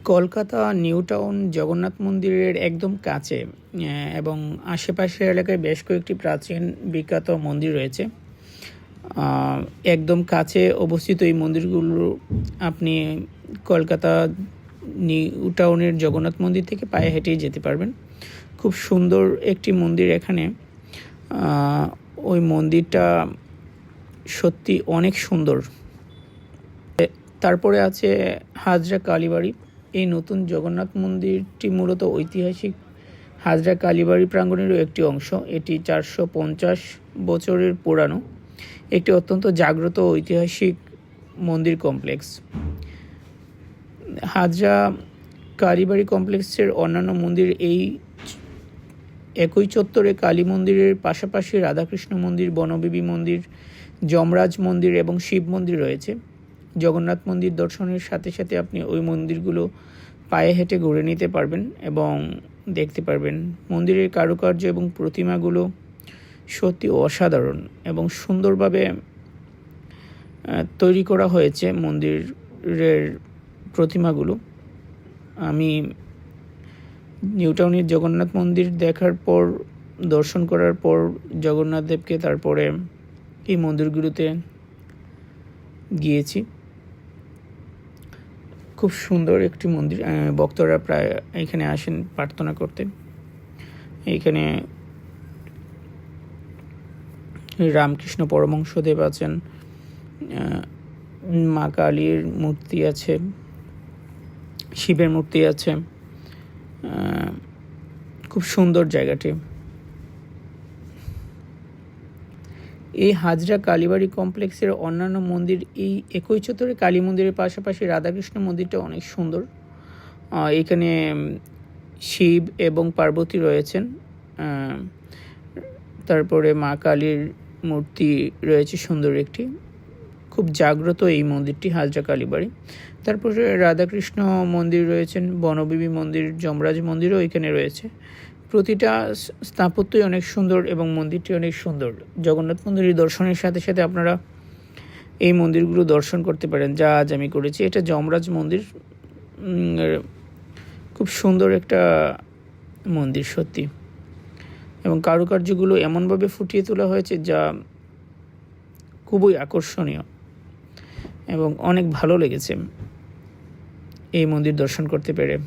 Kolkata new town Jagannath মন্দিরের একদম কাছে এবং আশেপাশের এলাকায় বেশ কয়েকটি প্রাচীন বিখ্যাত মন্দির রয়েছে। একদম কাছে অবস্থিত এই মন্দিরগুলো আপনি কলকাতা নিউ টাউনের জগন্নাথ মন্দির থেকে পায়ে হেঁটেই যেতে পারবেন। খুব সুন্দর একটি মন্দির এখানে। ওই মন্দিরটা সত্যি অনেক সুন্দর। তারপরে আছে হাজরা কালীবাড়ি। এই নতুন জগন্নাথ মন্দিরটি মূলত ঐতিহাসিক হাজরা কালীবাড়ি প্রাঙ্গণেরও একটি অংশ। এটি 450 বছরের পুরানো একটি অত্যন্ত জাগ্রত ঐতিহাসিক মন্দির কমপ্লেক্স। হাজরা কালীবাড়ি কমপ্লেক্সের অন্যান্য মন্দির এই একই চত্বরে কালী মন্দিরের পাশাপাশি রাধাকৃষ্ণ মন্দির, বনবিবি মন্দির, যমরাজ মন্দির এবং শিব মন্দির রয়েছে। জগন্নাথ মন্দির দর্শনের সাথে সাথে আপনি ওই মন্দিরগুলো পায়ে হেঁটে ঘুরে নিতে পারবেন এবং দেখতে পারবেন। মন্দিরের কারুকার্য এবং প্রতিমাগুলো সত্যি অসাধারণ এবং সুন্দরভাবে তৈরি করা হয়েছে মন্দিরের প্রতিমাগুলো। আমি নিউ টাউনের জগন্নাথ মন্দির দেখার পর, দর্শন করার পর জগন্নাথ দেবকে তারপরে এই মন্দিরগুলোতে গিয়েছি। খুব সুন্দর একটি মন্দির। ভক্তরা প্রায় এখানে আসেন প্রার্থনা করতে। এইখানে রামকৃষ্ণ পরমহংসদেব আছেন, মা কালীর মূর্তি আছে, শিবের মূর্তি আছে। খুব সুন্দর জায়গাটি। এই হাজরা কালীবাড়ি কমপ্লেক্সের অন্যান্য মন্দির এই একই চত্বরে কালী মন্দিরের পাশাপাশি রাধাকৃষ্ণ মন্দিরটা অনেক সুন্দর। এখানে শিব এবং পার্বতী রয়েছেন। তারপরে মা কালীর মূর্তি রয়েছে সুন্দর একটি। খুব জাগ্রত এই মন্দিরটি হাজরা কালীবাড়ি। তারপরে রাধাকৃষ্ণ মন্দির রয়েছেন, বনবিবি মন্দির, যমরাজ মন্দিরও এখানে রয়েছে। প্রতিটা স্থাপত্যই অনেক সুন্দর এবং মন্দিরটি অনেক সুন্দর। জগন্নাথ মন্দিরের দর্শনের সাথে সাথে আপনারা এই মন্দিরগুলো দর্শন করতে পারেন, যা আজ আমি করেছি। এটা যমরাজ মন্দির। খুব সুন্দর একটা মন্দির সত্যি, এবং কারুকার্যগুলো এমনভাবে ফুটিয়ে তোলা হয়েছে যা খুবই আকর্ষণীয় এবং অনেক ভালো লেগেছে এই মন্দির দর্শন করতে পেরে।